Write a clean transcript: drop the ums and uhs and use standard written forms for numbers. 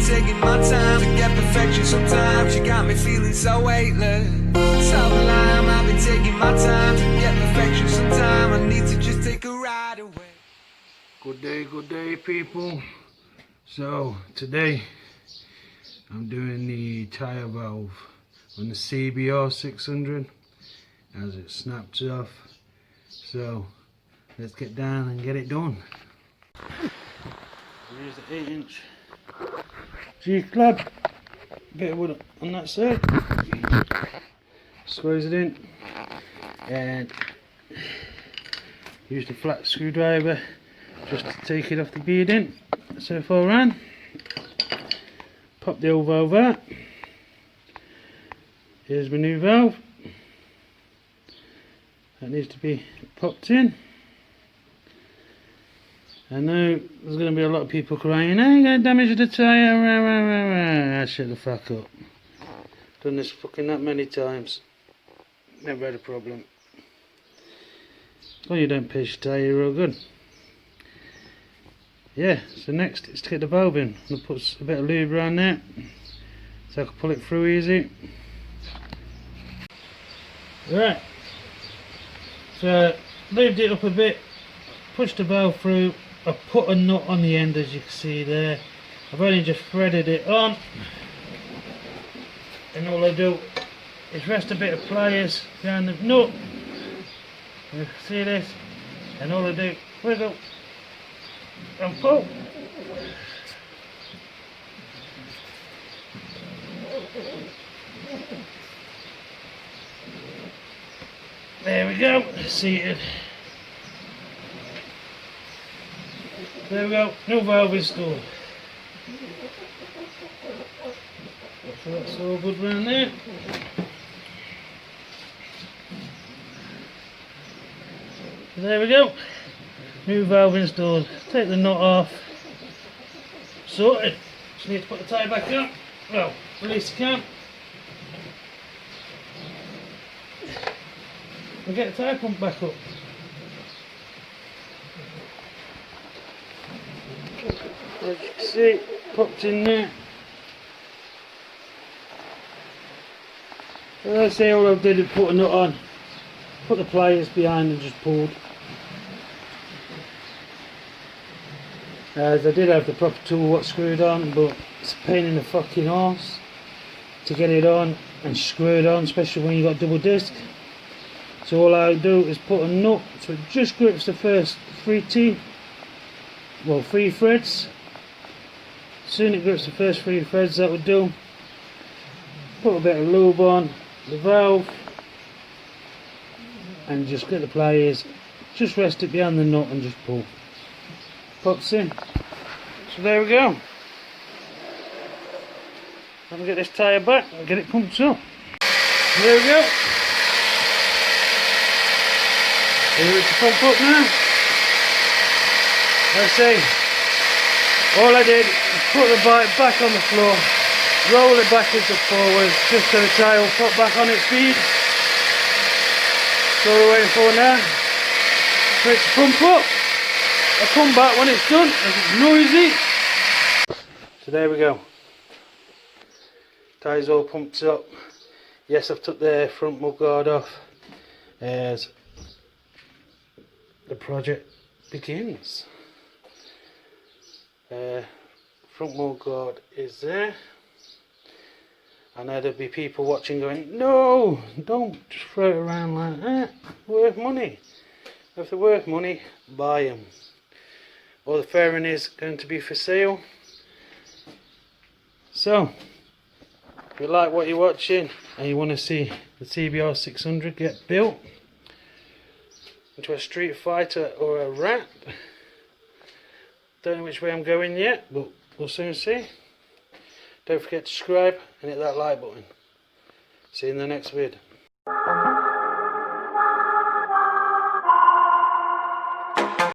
taking my time to get perfection sometimes. You got me feeling so weightless. Stop lying, I've been taking my time to get perfection sometime. I need to just take a ride away. Good day people. So today I'm doing the tyre valve on the Cbr600 as it snaps off. So let's get down and get it done. Here's the 8-inch G-club, bit of wood on that side, squeeze it in and use the flat screwdriver just to take it off the beading so far around. Pop the old valve out. Here's my new valve that needs to be popped in. I know there's going to be a lot of people crying, "Hey, you got damage to the tyre, rah, rah, rah, rah." Shut the fuck up. Done this fucking that many times. Never had a problem. Well, you don't pitch your tyre, you're all good. Yeah, so next is to get the valve in. I'm going to put a bit of lube around there so I can pull it through easy. Right, so lubed it up a bit, pushed the valve through. I put a nut on the end, as you can see there. I've only just threaded it on, and all I do is rest a bit of pliers behind the nut. You see this? And all I do, wiggle and pull. There we go, seated. There we go, new valve installed. So that's all good round there. So there we go, new valve installed. Take the nut off. Sorted. Just need to put the tyre back up. Well, release the cam. And get the tyre pump back up. As you can see, popped in there. As I say, all I did was put a nut on, put the pliers behind and just pulled. As I did have the proper tool what screwed on, but it's a pain in the fucking arse to get it on and screw it on, especially when you got double disc. So all I do is put a nut so it just grips the first 3 threads. As soon as it grips the first 3 threads, that would do. Put a bit of lube on the valve and just get the pliers, just rest it behind the nut and just pull. Pops in. So there we go. Let me get this tyre back and get it pumped up. There we go. Here it's pump up now. Let's see. All I did was put the bike back on the floor, roll it backwards and forwards, just so the tyre will pop back on its feet. That's all we're waiting for now. For it to pump up. I'll come back when it's done, as it's noisy. So there we go. Tyre's all pumped up. Yes, I've took the front mud guard off as the project begins. Front mud guard is there. I know there'll be people watching going, "No, don't just throw it around like that. Worth money." If they're worth money, buy them. All the fairing is going to be for sale. So, if you like what you're watching and you want to see the Cbr600 get built into a Street Fighter or a Rat, don't know which way I'm going yet, but we'll soon see. Don't forget to subscribe and hit that like button. See you in the next vid.